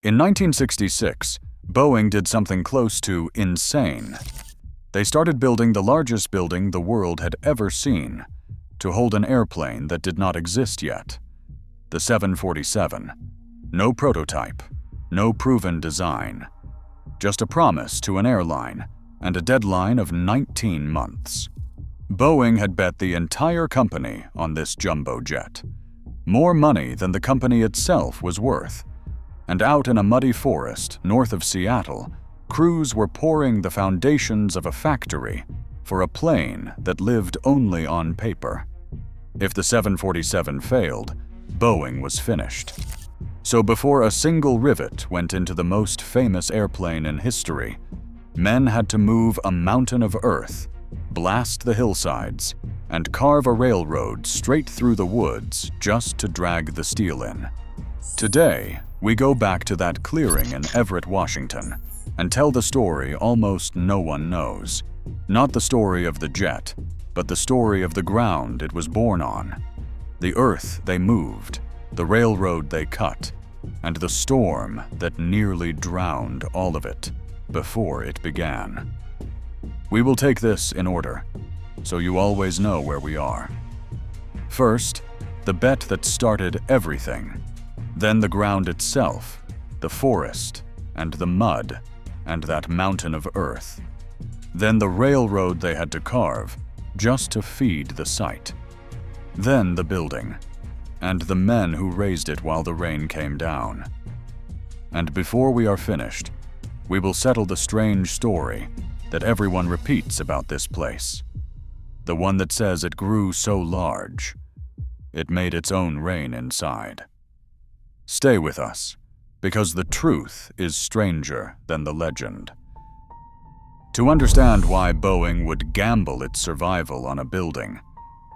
In 1966, Boeing did something close to insane. They started building the largest building the world had ever seen to hold an airplane that did not exist yet. The 747. No prototype, no proven design. Just a promise to an airline and a deadline of 19 months. Boeing had bet the entire company on this jumbo jet. More money than the company itself was worth. And out in a muddy forest north of Seattle, crews were pouring the foundations of a factory for a plane that lived only on paper. If the 747 failed, Boeing was finished. So before a single rivet went into the most famous airplane in history, men had to move a mountain of earth, blast the hillsides, and carve a railroad straight through the woods just to drag the steel in. Today, we go back to that clearing in Everett, Washington, and tell the story almost no one knows. Not the story of the jet, but the story of the ground it was born on. The earth they moved, the railroad they cut, and the storm that nearly drowned all of it before it began. We will take this in order, so you always know where we are. First, the bet that started everything. Then the ground itself, the forest, and the mud, and that mountain of earth. Then the railroad they had to carve just to feed the site. Then the building, and the men who raised it while the rain came down. And before we are finished, we will settle the strange story that everyone repeats about this place. The one that says it grew so large, it made its own rain inside. Stay with us, because the truth is stranger than the legend. To understand why Boeing would gamble its survival on a building,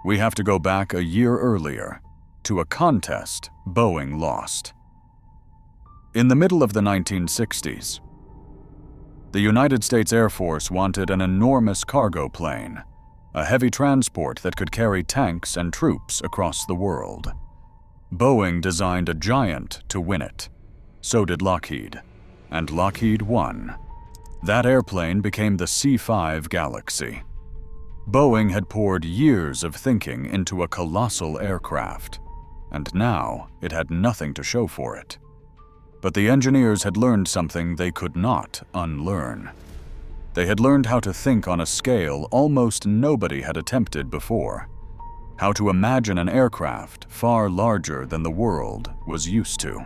we have to go back a year earlier, to a contest Boeing lost. In the middle of the 1960s, the United States Air Force wanted an enormous cargo plane, a heavy transport that could carry tanks and troops across the world. Boeing designed a giant to win it. So did Lockheed, and Lockheed won. That airplane became the C-5 Galaxy. Boeing had poured years of thinking into a colossal aircraft, and now it had nothing to show for it. But the engineers had learned something they could not unlearn. They had learned how to think on a scale almost nobody had attempted before. How to imagine an aircraft far larger than the world was used to.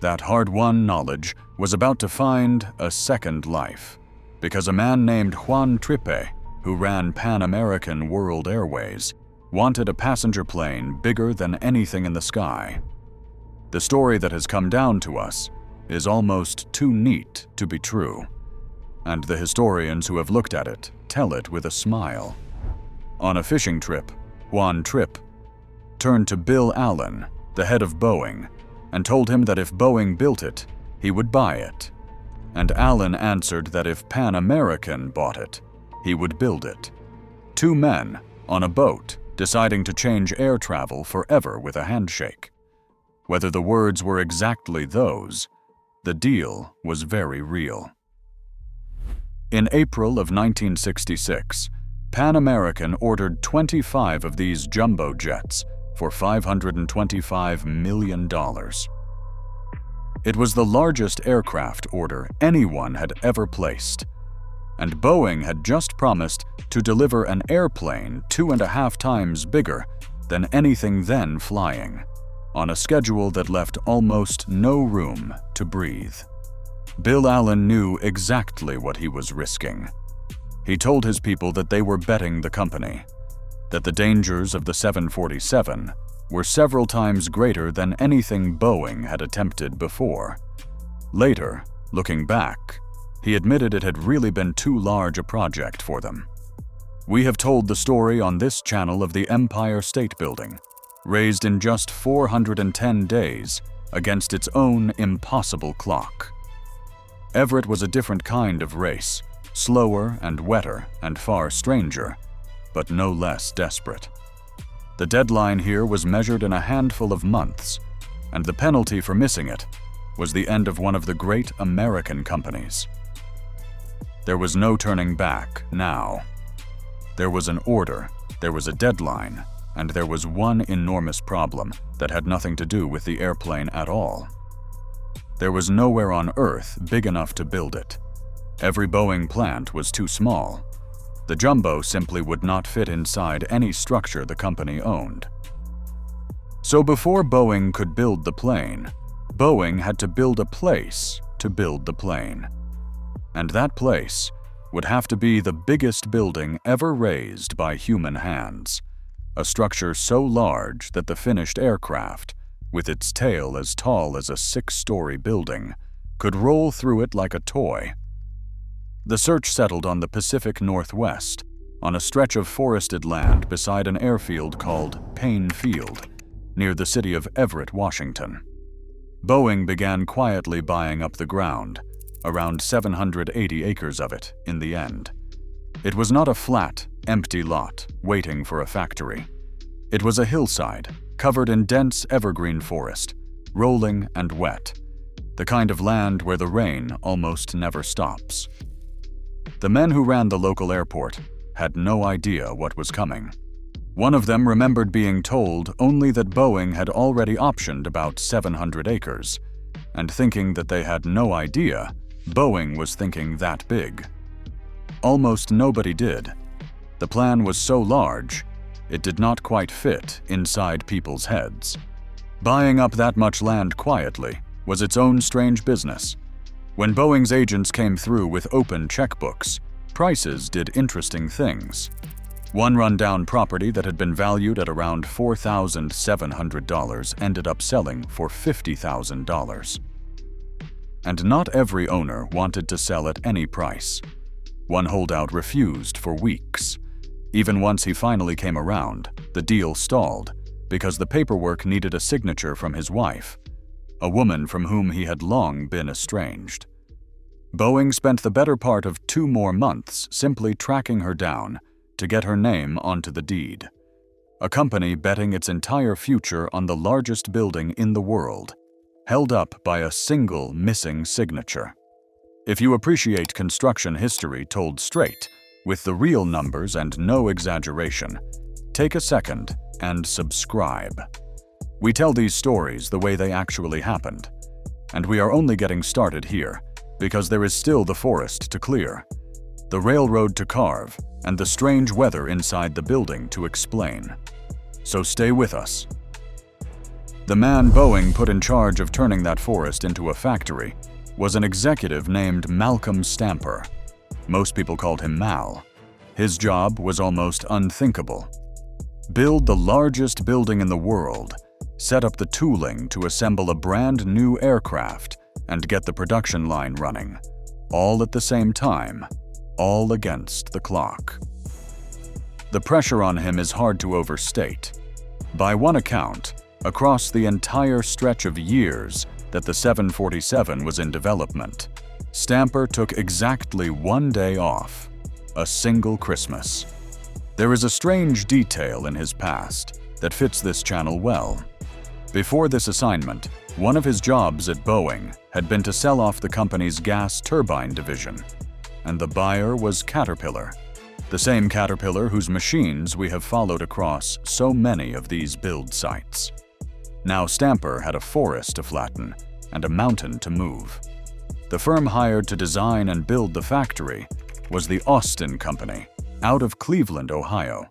That hard-won knowledge was about to find a second life, because a man named Juan Trippe, who ran Pan American World Airways, wanted a passenger plane bigger than anything in the sky. The story that has come down to us is almost too neat to be true, and the historians who have looked at it tell it with a smile. On a fishing trip, Juan Trippe turned to Bill Allen, the head of Boeing, and told him that if Boeing built it, he would buy it. And Allen answered that if Pan American bought it, he would build it. Two men on a boat deciding to change air travel forever with a handshake. Whether the words were exactly those, the deal was very real. In April of 1966, Pan American ordered 25 of these jumbo jets for $525 million. It was the largest aircraft order anyone had ever placed, and Boeing had just promised to deliver an airplane 2.5 times bigger than anything then flying, on a schedule that left almost no room to breathe. Bill Allen knew exactly what he was risking. He told his people that they were betting the company, that the dangers of the 747 were several times greater than anything Boeing had attempted before. Later, looking back, he admitted it had really been too large a project for them. We have told the story on this channel of the Empire State Building, raised in just 410 days against its own impossible clock. Everett was a different kind of race, slower and wetter and far stranger, but no less desperate. The deadline here was measured in a handful of months, and the penalty for missing it was the end of one of the great American companies. There was no turning back now. There was an order, there was a deadline, and there was one enormous problem that had nothing to do with the airplane at all. There was nowhere on Earth big enough to build it. Every Boeing plant was too small. The jumbo simply would not fit inside any structure the company owned. So before Boeing could build the plane, Boeing had to build a place to build the plane. And that place would have to be the biggest building ever raised by human hands, a structure so large that the finished aircraft, with its tail as tall as a 6-story building, could roll through it like a toy. The search settled on the Pacific Northwest, on a stretch of forested land beside an airfield called Payne Field, near the city of Everett, Washington. Boeing began quietly buying up the ground, around 780 acres of it in the end. It was not a flat, empty lot waiting for a factory. It was a hillside covered in dense evergreen forest, rolling and wet, the kind of land where the rain almost never stops. The men who ran the local airport had no idea what was coming. One of them remembered being told only that Boeing had already optioned about 700 acres, and thinking that they had no idea Boeing was thinking that big. Almost nobody did. The plan was so large, it did not quite fit inside people's heads. Buying up that much land quietly was its own strange business. When Boeing's agents came through with open checkbooks, prices did interesting things. One rundown property that had been valued at around $4,700 ended up selling for $50,000. And not every owner wanted to sell at any price. One holdout refused for weeks. Even once he finally came around, the deal stalled because the paperwork needed a signature from his wife, a woman from whom he had long been estranged. Boeing spent the better part of 2 more months simply tracking her down to get her name onto the deed. A company betting its entire future on the largest building in the world, held up by a single missing signature. If you appreciate construction history told straight, with the real numbers and no exaggeration, take a second and subscribe. We tell these stories the way they actually happened, and we are only getting started here because there is still the forest to clear, the railroad to carve, and the strange weather inside the building to explain. So stay with us. The man Boeing put in charge of turning that forest into a factory was an executive named Malcolm Stamper. Most people called him Mal. His job was almost unthinkable. Build the largest building in the world, set up the tooling to assemble a brand new aircraft, and get the production line running, all at the same time, all against the clock. The pressure on him is hard to overstate. By one account, across the entire stretch of years that the 747 was in development, Stamper took exactly 1 day off, a single Christmas. There is a strange detail in his past that fits this channel well. Before this assignment, one of his jobs at Boeing had been to sell off the company's gas turbine division, and the buyer was Caterpillar, the same Caterpillar whose machines we have followed across so many of these build sites. Now Stamper had a forest to flatten and a mountain to move. The firm hired to design and build the factory was the Austin Company, out of Cleveland, Ohio.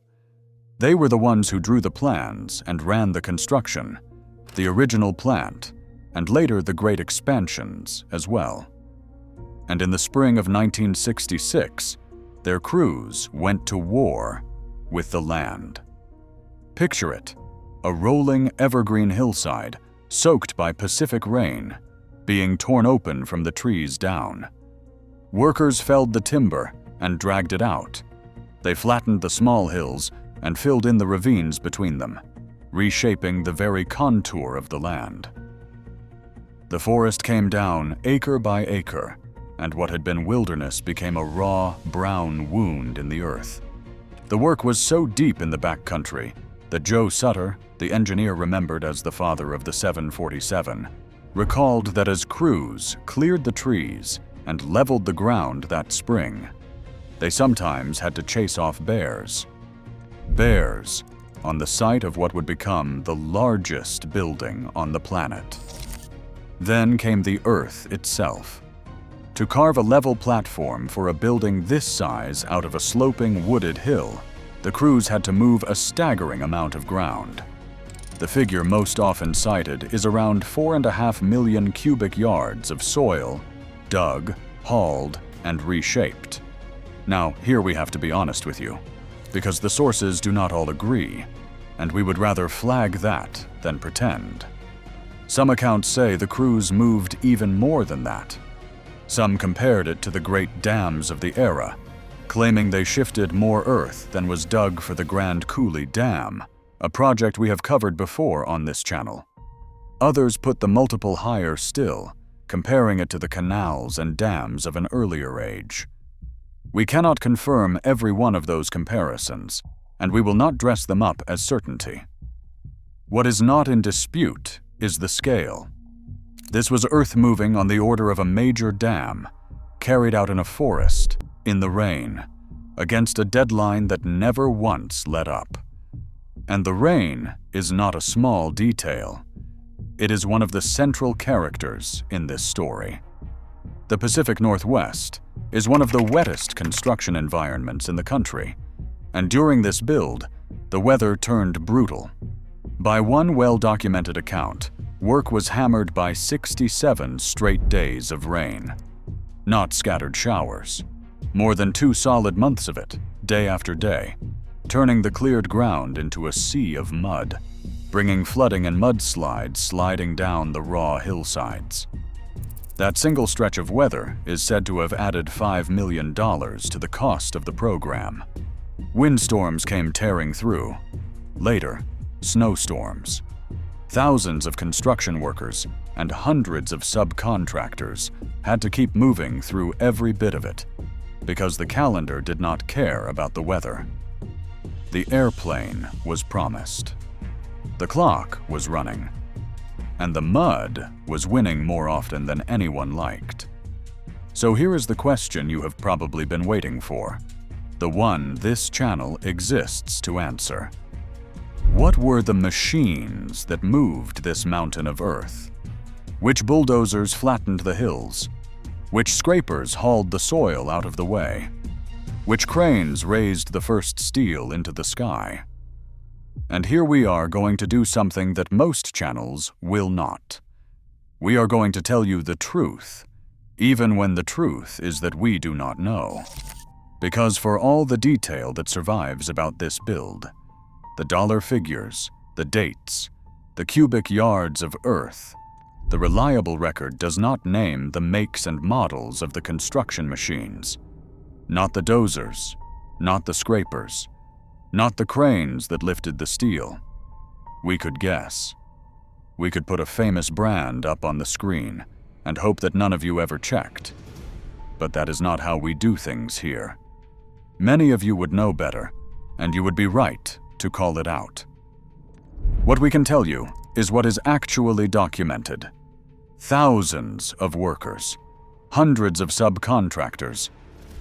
They were the ones who drew the plans and ran the construction, the original plant, and later the great expansions as well. And in the spring of 1966, their crews went to war with the land. Picture it, a rolling evergreen hillside soaked by Pacific rain, being torn open from the trees down. Workers felled the timber and dragged it out. They flattened the small hills and filled in the ravines between them, reshaping the very contour of the land. The forest came down acre by acre, and what had been wilderness became a raw, brown wound in the earth. The work was so deep in the backcountry that Joe Sutter, the engineer remembered as the father of the 747, recalled that as crews cleared the trees and leveled the ground that spring, they sometimes had to chase off bears. Bears on the site of what would become the largest building on the planet. Then came the Earth itself. To carve a level platform for a building this size out of a sloping wooded hill, the crews had to move a staggering amount of ground. The figure most often cited is around 4.5 million cubic yards of soil, dug, hauled, and reshaped. Now, here we have to be honest with you, because the sources do not all agree, and we would rather flag that than pretend. Some accounts say the crews moved even more than that. Some compared it to the great dams of the era, claiming they shifted more earth than was dug for the Grand Coulee Dam, a project we have covered before on this channel. Others put the multiple higher still, comparing it to the canals and dams of an earlier age. We cannot confirm every one of those comparisons, and we will not dress them up as certainty. What is not in dispute is the scale. This was earth moving on the order of a major dam, carried out in a forest, in the rain, against a deadline that never once let up. And the rain is not a small detail. It is one of the central characters in this story. The Pacific Northwest is one of the wettest construction environments in the country, and during this build, the weather turned brutal. By one well-documented account, work was hammered by 67 straight days of rain. Not scattered showers. More than 2 solid months of it, day after day, turning the cleared ground into a sea of mud, bringing flooding and mudslides sliding down the raw hillsides. That single stretch of weather is said to have added $5 million to the cost of the program. Windstorms came tearing through. Later, snowstorms. Thousands of construction workers and hundreds of subcontractors had to keep moving through every bit of it, because the calendar did not care about the weather. The airplane was promised. The clock was running. And the mud was winning more often than anyone liked. So here is the question you have probably been waiting for, the one this channel exists to answer. What were the machines that moved this mountain of earth? Which bulldozers flattened the hills? Which scrapers hauled the soil out of the way? Which cranes raised the first steel into the sky? And here we are going to do something that most channels will not. We are going to tell you the truth, even when the truth is that we do not know. Because for all the detail that survives about this build, the dollar figures, the dates, the cubic yards of earth, the reliable record does not name the makes and models of the construction machines. Not the dozers, not the scrapers, not the cranes that lifted the steel. We could guess. We could put a famous brand up on the screen and hope that none of you ever checked. But that is not how we do things here. Many of you would know better, and you would be right to call it out. What we can tell you is what is actually documented. Thousands of workers, hundreds of subcontractors,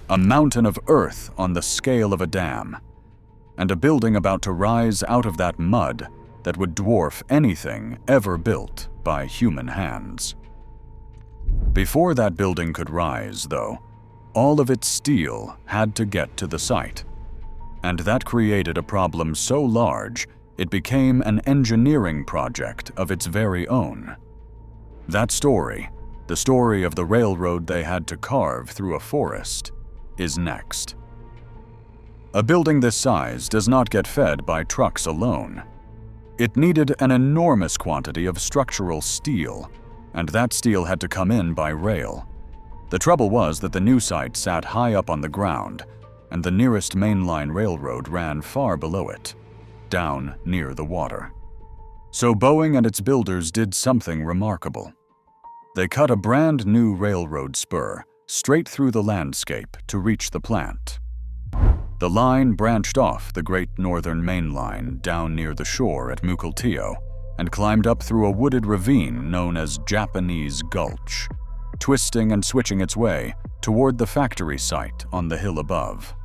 a mountain of earth on the scale of a dam, and a building about to rise out of that mud that would dwarf anything ever built by human hands. Before that building could rise, though, all of its steel had to get to the site. And that created a problem so large, it became an engineering project of its very own. That story, the story of the railroad they had to carve through a forest, is next. A building this size does not get fed by trucks alone. It needed an enormous quantity of structural steel, and that steel had to come in by rail. The trouble was that the new site sat high up on the ground, and the nearest mainline railroad ran far below it, down near the water. So Boeing and its builders did something remarkable. They cut a brand new railroad spur straight through the landscape to reach the plant. The line branched off the Great Northern Main Line down near the shore at Mukilteo and climbed up through a wooded ravine known as Japanese Gulch, twisting and switching its way toward the factory site on the hill above.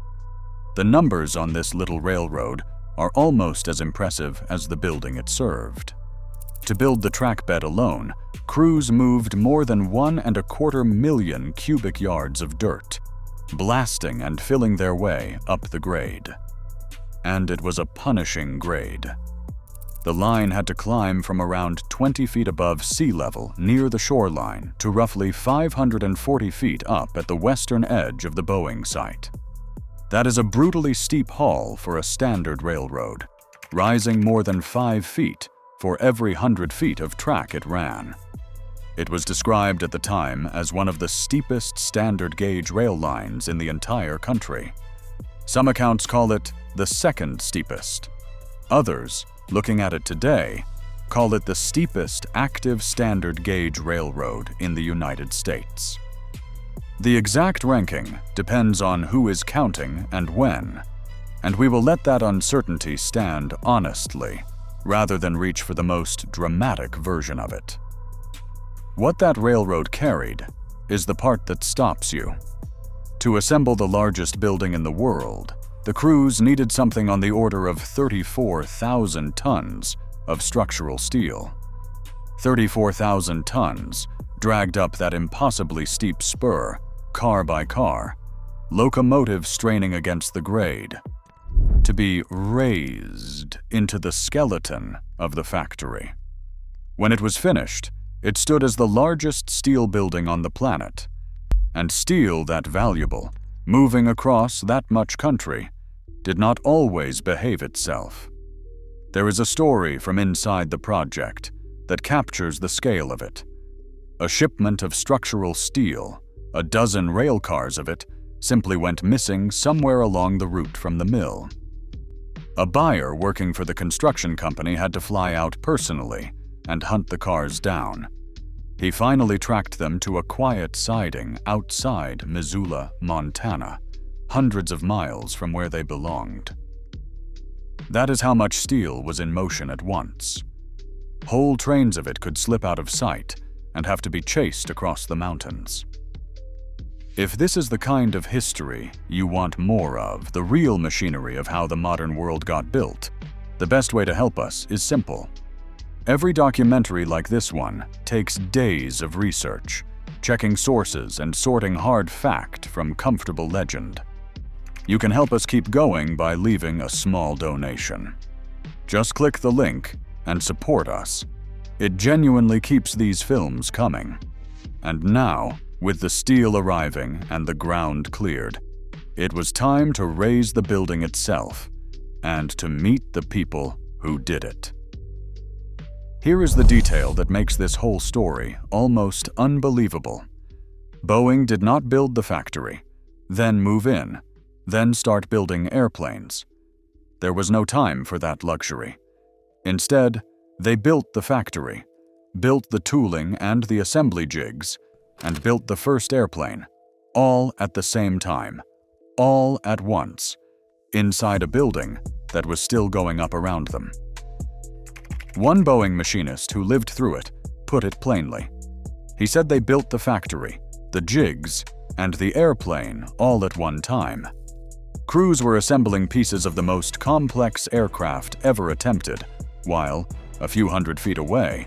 The numbers on this little railroad are almost as impressive as the building it served. To build the track bed alone, crews moved more than 1.25 million cubic yards of dirt, blasting and filling their way up the grade. And it was a punishing grade. The line had to climb from around 20 feet above sea level near the shoreline to roughly 540 feet up at the western edge of the Boeing site. That is a brutally steep haul for a standard railroad, rising more than 5 feet for every 100 feet of track it ran. It was described at the time as one of the steepest standard gauge rail lines in the entire country. Some accounts call it the second steepest. Others, looking at it today, call it the steepest active standard gauge railroad in the United States. The exact ranking depends on who is counting and when, and we will let that uncertainty stand honestly, rather than reach for the most dramatic version of it. What that railroad carried is the part that stops you. To assemble the largest building in the world, the crews needed something on the order of 34,000 tons of structural steel. 34,000 tons dragged up that impossibly steep spur, car by car, locomotive straining against the grade, to be raised into the skeleton of the factory. When it was finished, it stood as the largest steel building on the planet, and steel that valuable, moving across that much country, did not always behave itself. There is a story from inside the project that captures the scale of it. A shipment of structural steel, a dozen rail cars of it, simply went missing somewhere along the route from the mill. A buyer working for the construction company had to fly out personally and hunt the cars down. He finally tracked them to a quiet siding outside Missoula, Montana, hundreds of miles from where they belonged. That is how much steel was in motion at once. Whole trains of it could slip out of sight and have to be chased across the mountains. If this is the kind of history you want more of, the real machinery of how the modern world got built, the best way to help us is simple. Every documentary like this one takes days of research, checking sources and sorting hard fact from comfortable legend. You can help us keep going by leaving a small donation. Just click the link and support us. It genuinely keeps these films coming. And now, with the steel arriving and the ground cleared, it was time to raise the building itself and to meet the people who did it. Here is the detail that makes this whole story almost unbelievable. Boeing did not build the factory, then move in, then start building airplanes. There was no time for that luxury. Instead, they built the factory, built the tooling and the assembly jigs, and built the first airplane, all at the same time, all at once, inside a building that was still going up around them. One Boeing machinist who lived through it put it plainly. He said they built the factory, the jigs, and the airplane all at one time. Crews were assembling pieces of the most complex aircraft ever attempted, while, a few hundred feet away,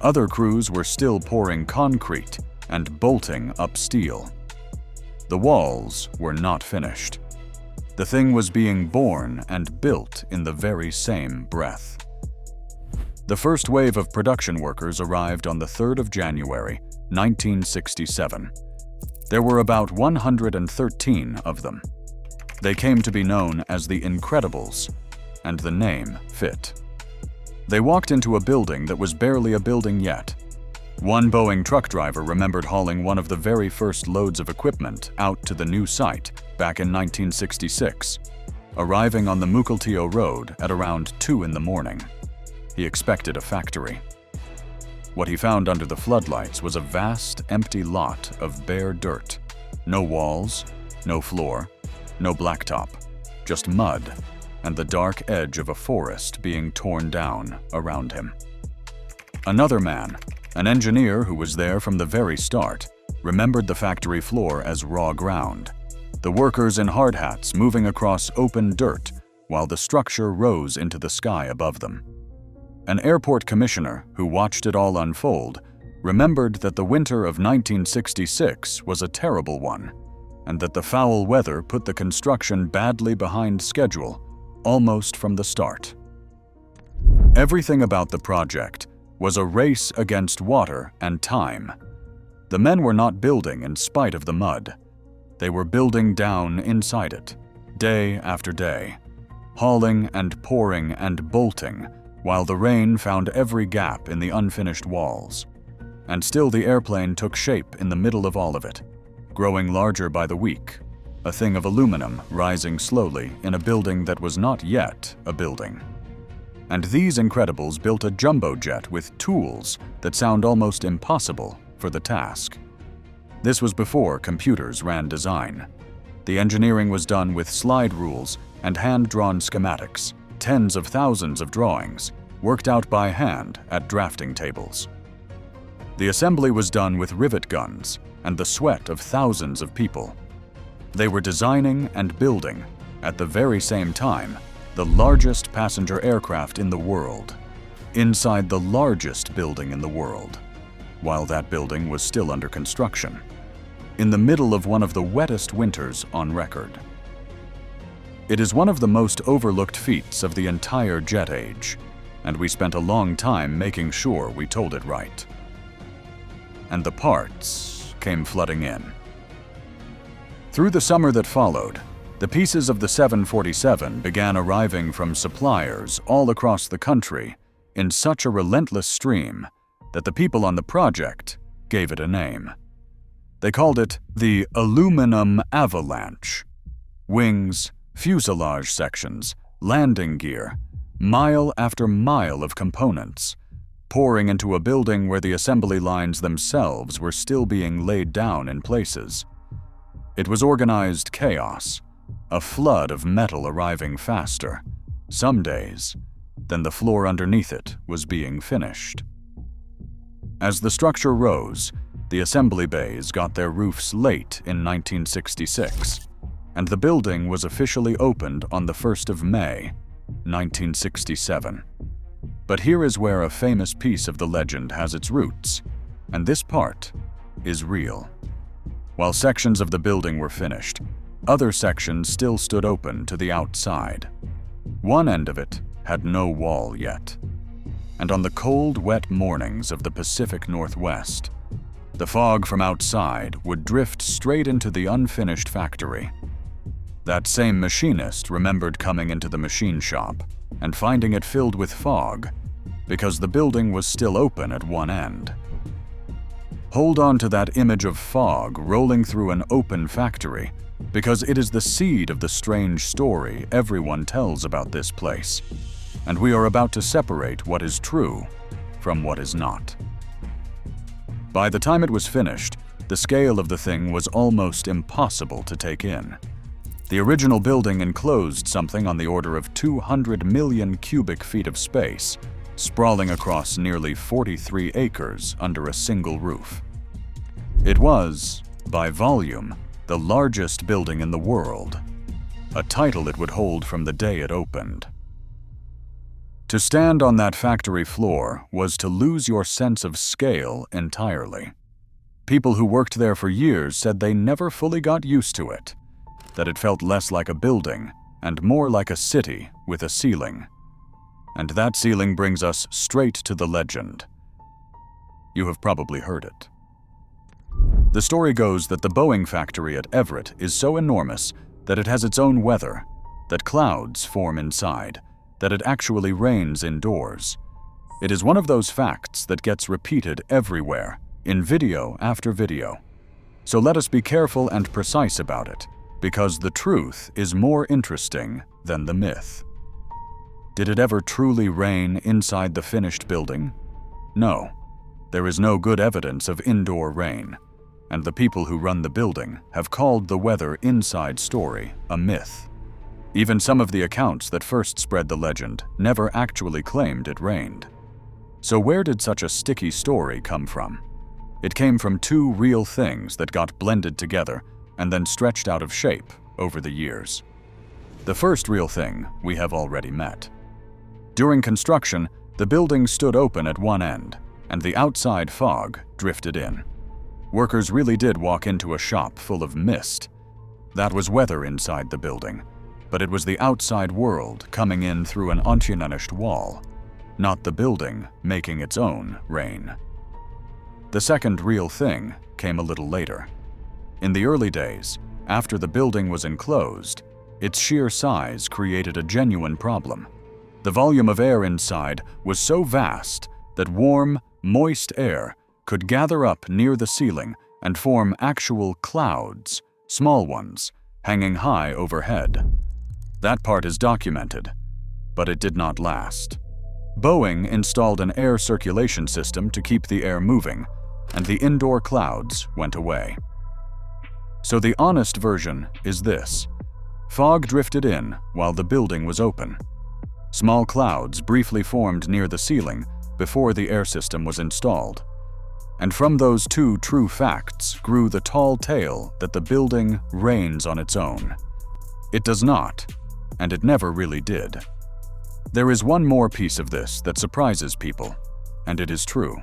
other crews were still pouring concrete and bolting up steel. The walls were not finished. The thing was being born and built in the very same breath. The first wave of production workers arrived on the 3rd of January, 1967. There were about 113 of them. They came to be known as the Incredibles, and the name fit. They walked into a building that was barely a building yet. One Boeing truck driver remembered hauling one of the very first loads of equipment out to the new site back in 1966, arriving on the Mukilteo Road at around 2 in the morning. He expected a factory. What he found under the floodlights was a vast, empty lot of bare dirt. No walls, no floor, no blacktop, just mud and the dark edge of a forest being torn down around him. Another man, an engineer who was there from the very start, remembered the factory floor as raw ground, the workers in hard hats moving across open dirt while the structure rose into the sky above them. An airport commissioner who watched it all unfold remembered that the winter of 1966 was a terrible one, and that the foul weather put the construction badly behind schedule, almost from the start. Everything about the project was a race against water and time. The men were not building in spite of the mud. They were building down inside it, day after day, hauling and pouring and bolting, while the rain found every gap in the unfinished walls. And still the airplane took shape in the middle of all of it, growing larger by the week, a thing of aluminum rising slowly in a building that was not yet a building. And these Incredibles built a jumbo jet with tools that sound almost impossible for the task. This was before computers ran design. The engineering was done with slide rules and hand-drawn schematics, tens of thousands of drawings, worked out by hand at drafting tables. The assembly was done with rivet guns and the sweat of thousands of people. They were designing and building, at the very same time, the largest passenger aircraft in the world, inside the largest building in the world, while that building was still under construction, in the middle of one of the wettest winters on record. It is one of the most overlooked feats of the entire jet age, and we spent a long time making sure we told it right. And the parts came flooding in. Through the summer that followed, the pieces of the 747 began arriving from suppliers all across the country in such a relentless stream that the people on the project gave it a name. They called it the aluminum avalanche. Wings, fuselage sections, landing gear, mile after mile of components, pouring into a building where the assembly lines themselves were still being laid down in places. It was organized chaos, a flood of metal arriving faster, some days, than the floor underneath it was being finished. As the structure rose, the assembly bays got their roofs late in 1966, and the building was officially opened on the 1st of May, 1967. But here is where a famous piece of the legend has its roots, and this part is real. While sections of the building were finished, other sections still stood open to the outside. One end of it had no wall yet. And on the cold, wet mornings of the Pacific Northwest, the fog from outside would drift straight into the unfinished factory. That same machinist remembered coming into the machine shop and finding it filled with fog because the building was still open at one end. Hold on to that image of fog rolling through an open factory, because it is the seed of the strange story everyone tells about this place, and we are about to separate what is true from what is not. By the time it was finished, the scale of the thing was almost impossible to take in. The original building enclosed something on the order of 200 million cubic feet of space, sprawling across nearly 43 acres under a single roof. It was, by volume, the largest building in the world, a title it would hold from the day it opened. To stand on that factory floor was to lose your sense of scale entirely. People who worked there for years said they never fully got used to it, that it felt less like a building and more like a city with a ceiling. And that ceiling brings us straight to the legend. You have probably heard it. The story goes that the Boeing factory at Everett is so enormous that it has its own weather, that clouds form inside, that it actually rains indoors. It is one of those facts that gets repeated everywhere, in video after video. So let us be careful and precise about it, because the truth is more interesting than the myth. Did it ever truly rain inside the finished building? No. There is no good evidence of indoor rain, and the people who run the building have called the weather inside story a myth. Even some of the accounts that first spread the legend never actually claimed it rained. So where did such a sticky story come from? It came from two real things that got blended together and then stretched out of shape over the years. The first real thing we have already met. During construction, the building stood open at one end, and the outside fog drifted in. Workers really did walk into a shop full of mist. That was weather inside the building, but it was the outside world coming in through an unfinished wall, not the building making its own rain. The second real thing came a little later. In the early days, after the building was enclosed, its sheer size created a genuine problem. The volume of air inside was so vast that warm, moist air could gather up near the ceiling and form actual clouds, small ones, hanging high overhead. That part is documented, but it did not last. Boeing installed an air circulation system to keep the air moving, and the indoor clouds went away. So the honest version is this. Fog drifted in while the building was open. Small clouds briefly formed near the ceiling before the air system was installed. And from those two true facts grew the tall tale that the building reigns on its own. It does not, and it never really did. There is one more piece of this that surprises people, and it is true.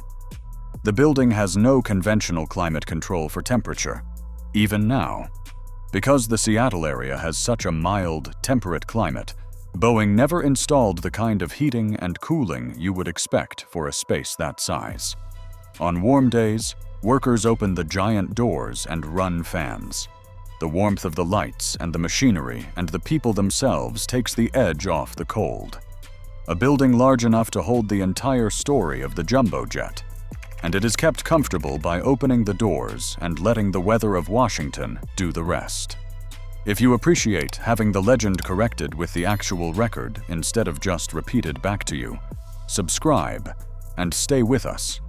The building has no conventional climate control for temperature, even now. Because the Seattle area has such a mild, temperate climate, Boeing never installed the kind of heating and cooling you would expect for a space that size. On warm days, workers open the giant doors and run fans. The warmth of the lights and the machinery and the people themselves takes the edge off the cold. A building large enough to hold the entire story of the jumbo jet, and it is kept comfortable by opening the doors and letting the weather of Washington do the rest. If you appreciate having the legend corrected with the actual record instead of just repeated back to you, subscribe and stay with us,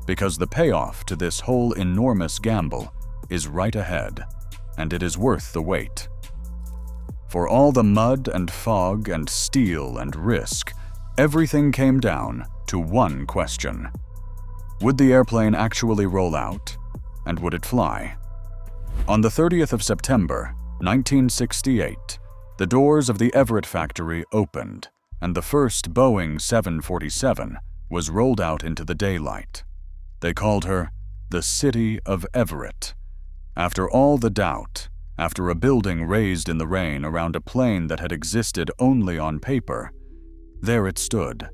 because the payoff to this whole enormous gamble is right ahead, and it is worth the wait. For all the mud and fog and steel and risk, everything came down to one question. Would the airplane actually roll out, and would it fly? On the 30th of September, 1968, the doors of the Everett factory opened, and the first Boeing 747 was rolled out into the daylight. They called her the City of Everett. After all the doubt, after a building raised in the rain around a plane that had existed only on paper, there it stood,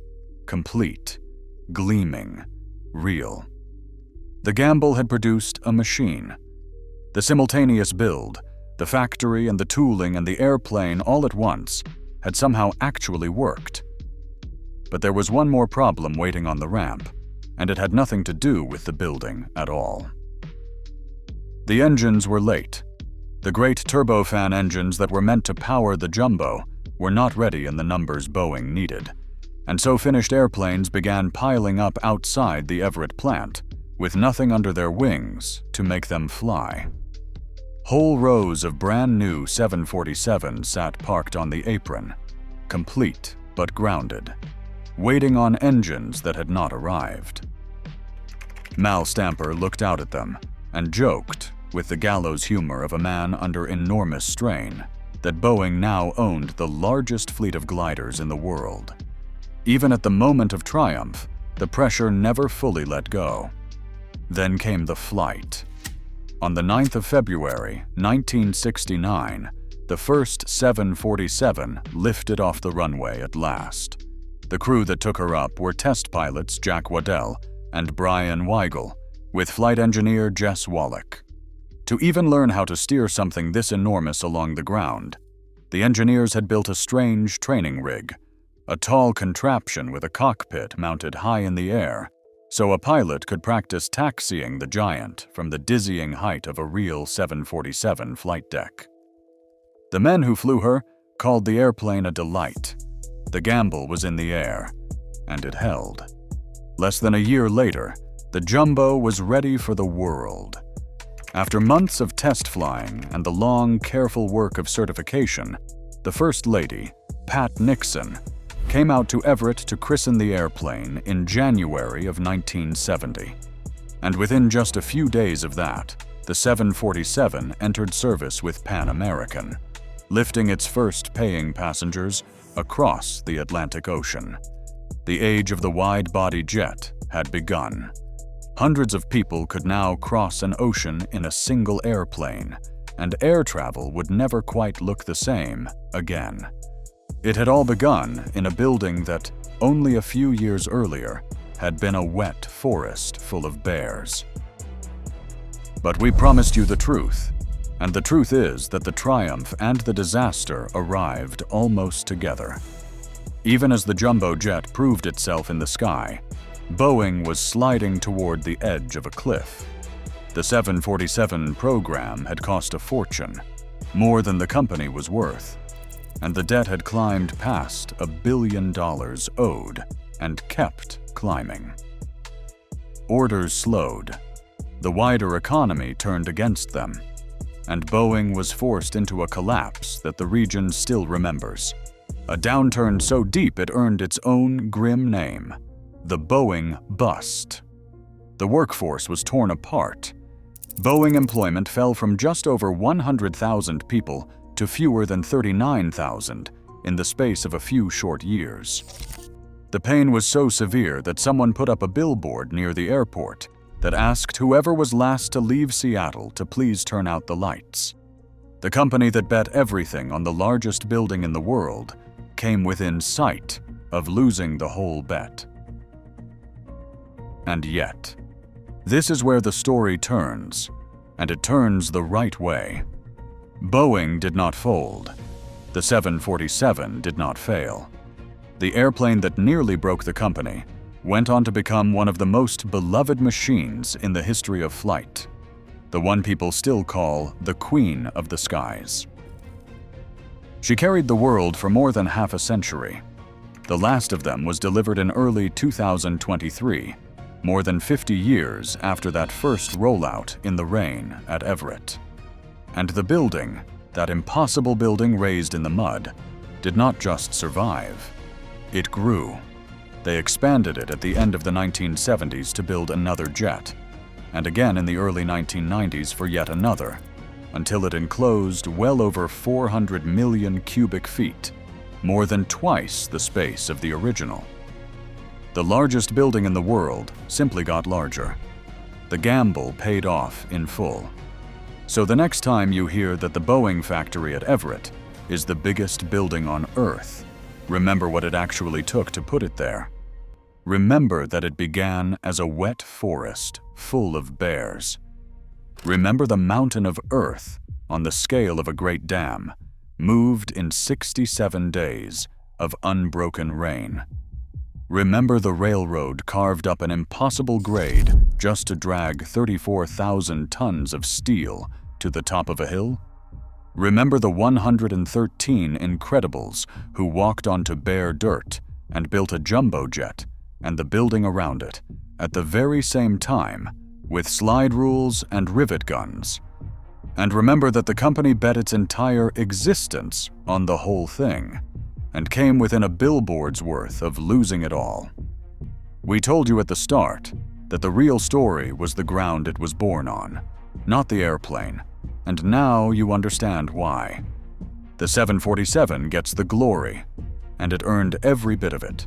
complete, gleaming, real. The gamble had produced a machine. The simultaneous build, the factory and the tooling and the airplane all at once, had somehow actually worked. But there was one more problem waiting on the ramp, and it had nothing to do with the building at all. The engines were late. The great turbofan engines that were meant to power the jumbo were not ready in the numbers Boeing needed, and so finished airplanes began piling up outside the Everett plant, with nothing under their wings to make them fly. Whole rows of brand new 747s sat parked on the apron, complete but grounded, waiting on engines that had not arrived. Mal Stamper looked out at them and joked, with the gallows humor of a man under enormous strain, that Boeing now owned the largest fleet of gliders in the world. Even at the moment of triumph, the pressure never fully let go. Then came the flight. On the 9th of February, 1969, the first 747 lifted off the runway at last. The crew that took her up were test pilots Jack Waddell and Brian Weigel, with flight engineer Jess Wallach. To even learn how to steer something this enormous along the ground, the engineers had built a strange training rig, a tall contraption with a cockpit mounted high in the air, so a pilot could practice taxiing the giant from the dizzying height of a real 747 flight deck. The men who flew her called the airplane a delight. The gamble was in the air, and it held. Less than a year later, the jumbo was ready for the world. After months of test flying and the long, careful work of certification, the First Lady, Pat Nixon, came out to Everett to christen the airplane in January of 1970. And within just a few days of that, the 747 entered service with Pan American, lifting its first paying passengers across the Atlantic Ocean. The age of the wide-body jet had begun. Hundreds of people could now cross an ocean in a single airplane, and air travel would never quite look the same again. It had all begun in a building that, only a few years earlier, had been a wet forest full of bears. But we promised you the truth, and the truth is that the triumph and the disaster arrived almost together. Even as the jumbo jet proved itself in the sky, Boeing was sliding toward the edge of a cliff. The 747 program had cost a fortune, more than the company was worth, and the debt had climbed past $1 billion owed and kept climbing. Orders slowed. The wider economy turned against them, and Boeing was forced into a collapse that the region still remembers. A downturn so deep it earned its own grim name, the Boeing Bust. The workforce was torn apart. Boeing employment fell from just over 100,000 people to fewer than 39,000 in the space of a few short years. The pain was so severe that someone put up a billboard near the airport that asked whoever was last to leave Seattle to please turn out the lights. The company that bet everything on the largest building in the world came within sight of losing the whole bet. And yet, this is where the story turns, and it turns the right way. Boeing did not fold. The 747 did not fail. The airplane that nearly broke the company went on to become one of the most beloved machines in the history of flight, the one people still call the Queen of the Skies. She carried the world for more than half a century. The last of them was delivered in early 2023, more than 50 years after that first rollout in the rain at Everett. And the building, that impossible building raised in the mud, did not just survive. It grew. They expanded it at the end of the 1970s to build another jet, and again in the early 1990s for yet another, until it enclosed well over 400 million cubic feet, more than twice the space of the original. The largest building in the world simply got larger. The gamble paid off in full. So the next time you hear that the Boeing factory at Everett is the biggest building on Earth, remember what it actually took to put it there. Remember that it began as a wet forest full of bears. Remember the mountain of Earth, on the scale of a great dam, moved in 67 days of unbroken rain. Remember the railroad carved up an impossible grade just to drag 34,000 tons of steel to the top of a hill? Remember the 113 Incredibles who walked onto bare dirt and built a jumbo jet and the building around it at the very same time with slide rules and rivet guns? And remember that the company bet its entire existence on the whole thing and came within a billboard's worth of losing it all. We told you at the start that the real story was the ground it was born on, not the airplane, and now you understand why. The 747 gets the glory, and it earned every bit of it.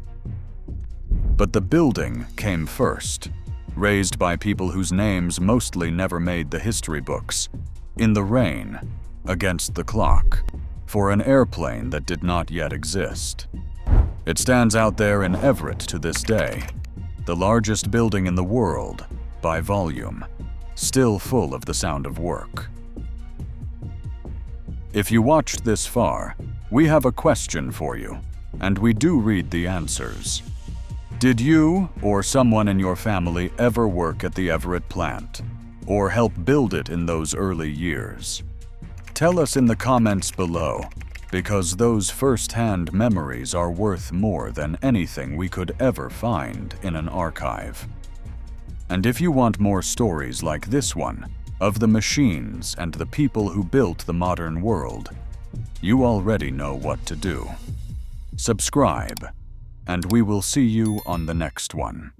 But the building came first, raised by people whose names mostly never made the history books, in the rain, against the clock, for an airplane that did not yet exist. It stands out there in Everett to this day, the largest building in the world by volume, still full of the sound of work. If you watched this far, we have a question for you, and we do read the answers. Did you or someone in your family ever work at the Everett plant, or help build it in those early years? Tell us in the comments below, because those first-hand memories are worth more than anything we could ever find in an archive. And if you want more stories like this one, of the machines and the people who built the modern world, you already know what to do. Subscribe, and we will see you on the next one.